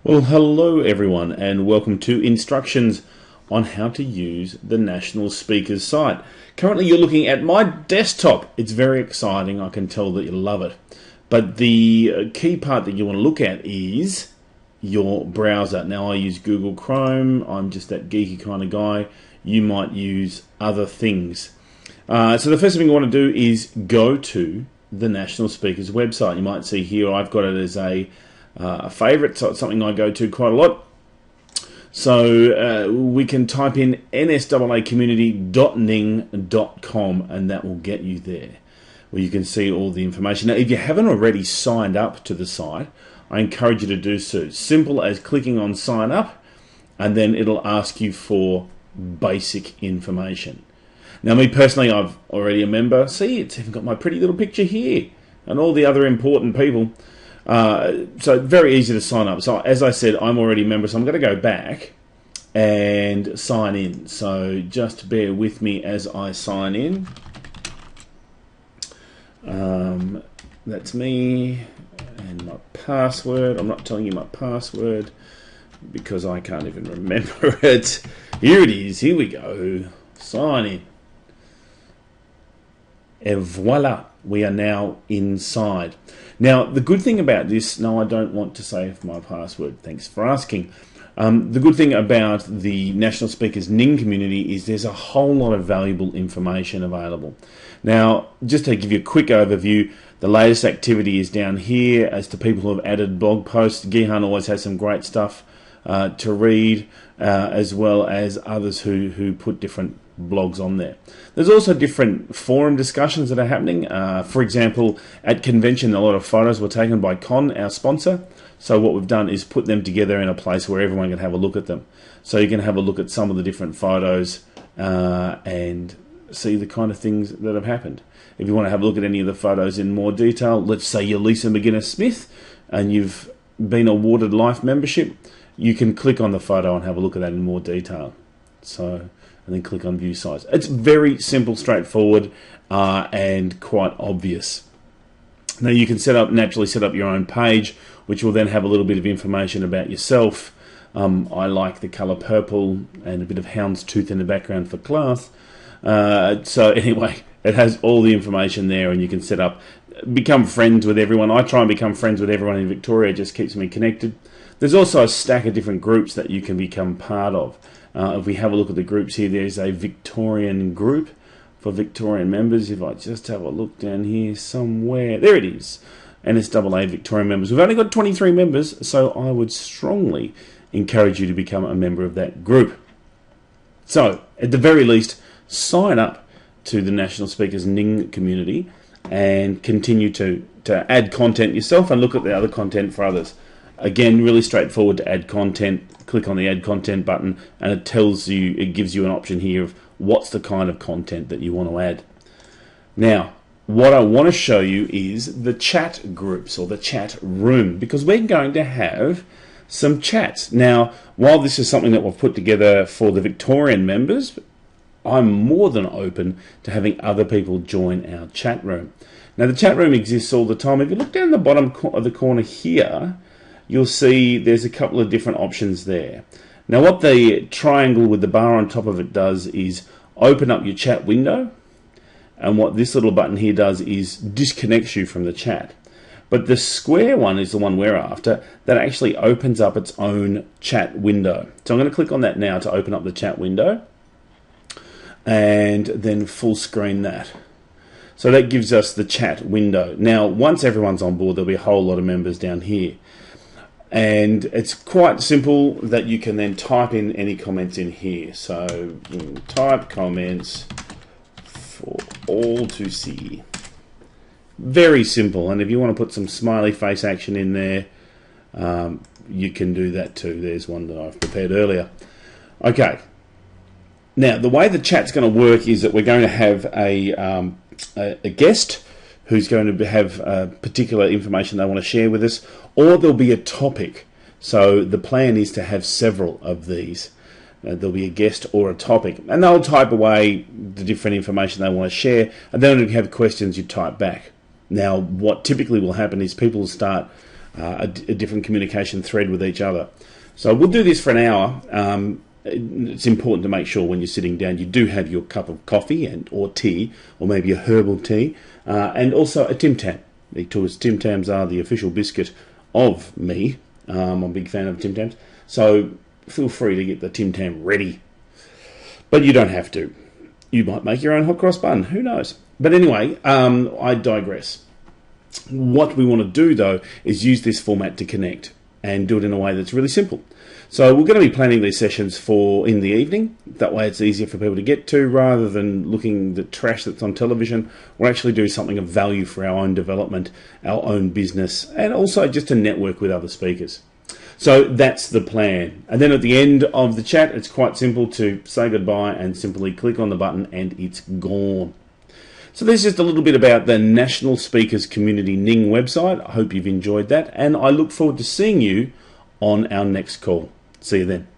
Well, hello everyone, and welcome to instructions on how to use the National Speakers site. Currently you're looking at my desktop. It's very exciting, I can tell that you love it. But the key part that you want to look at is your browser. Now I use Google Chrome, I'm just that geeky kind of guy. You might use other things. So the first thing you want to do is go to the National Speakers website. You might see here I've got it as a favourite, so it's something I go to quite a lot. So we can type in nsaacommunity.ning.com and that will get you there, where you can see all the information. Now, if you haven't already signed up to the site, I encourage you to do so. Simple as clicking on sign up, and then it'll ask you for basic information. Now, me personally, I've already a member. See, it's even got my pretty little picture here and all the other important people. So very easy to sign up. So as I said, I'm already a member, so I'm going to go back and sign in. So just bear with me as I sign in. That's me and my password. I'm not telling you my password because I can't even remember it. Here it is. Here we go. Sign in. And voila, we are now inside. Now, the good thing about this, no, I don't want to save my password, thanks for asking. The good thing about the National Speakers Ning community is there's a whole lot of valuable information available. Now, just to give you a quick overview, the latest activity is down here as to people who have added blog posts. Gihan always has some great stuff to read, as well as others who put different blogs on there. There's also different forum discussions that are happening. For example, at convention, a lot of photos were taken by Con, our sponsor. So what we've done is put them together in a place where everyone can have a look at them. So you can have a look at some of the different photos and see the kind of things that have happened. If you want to have a look at any of the photos in more detail, let's say you're Lisa McGuinness-Smith and you've been awarded life membership, you can click on the photo and have a look at that in more detail. So, and then click on view size. It's very simple, straightforward, and quite obvious. Now you can naturally set up your own page, which will then have a little bit of information about yourself. I like the colour purple and a bit of houndstooth in the background for class. So anyway, it has all the information there, and you can set up, become friends with everyone. I try and become friends with everyone in Victoria. It just keeps me connected. There's also a stack of different groups that you can become part of. If we have a look at the groups here, there's a Victorian group for Victorian members. If I just have a look down here somewhere, there it is, NSAA Victorian members. We've only got 23 members, so I would strongly encourage you to become a member of that group. So, at the very least, sign up to the National Speakers Ning community and continue to add content yourself and look at the other content for others. Again, really straightforward to add content. Click on the add content button and it gives you an option here of what's the kind of content that you want to add. Now, what I want to show you is the chat groups or the chat room, because we're going to have some chats. Now, while this is something that we've put together for the Victorian members, I'm more than open to having other people join our chat room. Now, the chat room exists all the time. If you look down the bottom of the corner here, you'll see there's a couple of different options there. Now, what the triangle with the bar on top of it does is open up your chat window, and what this little button here does is disconnects you from the chat. But the square one is the one we're after, that actually opens up its own chat window. So I'm going to click on that now to open up the chat window, and then full screen that. So that gives us the chat window. Now, once everyone's on board, there'll be a whole lot of members down here. And it's quite simple that you can then type in any comments in here. So type comments for all to see. Very simple. And if you want to put some smiley face action in there, you can do that too. There's one that I've prepared earlier. Okay. Now, the way the chat's going to work is that we're going to have a guest who's going to have particular information they want to share with us, or there'll be a topic. So the plan is to have several of these. There'll be a guest or a topic, and they'll type away the different information they want to share, and then if you have questions, you type back. Now, what typically will happen is people will start a different communication thread with each other. So we'll do this for an hour. It's important to make sure when you're sitting down you do have your cup of coffee or tea, or maybe a herbal tea, and also a Tim Tam, because Tim Tams are the official biscuit of me. I'm a big fan of Tim Tams, so feel free to get the Tim Tam ready. But you don't have to. You might make your own hot cross bun, who knows? But anyway, I digress. What we want to do, though, is use this format to connect and do it in a way that's really simple. So we're going to be planning these sessions for in the evening. That way it's easier for people to get to, rather than looking at the trash that's on television. We'll actually do something of value for our own development, our own business, and also just to network with other speakers. So that's the plan. And then at the end of the chat, it's quite simple to say goodbye and simply click on the button and it's gone. So there's just a little bit about the National Speakers Community Ning website. I hope you've enjoyed that, and I look forward to seeing you on our next call. See you then.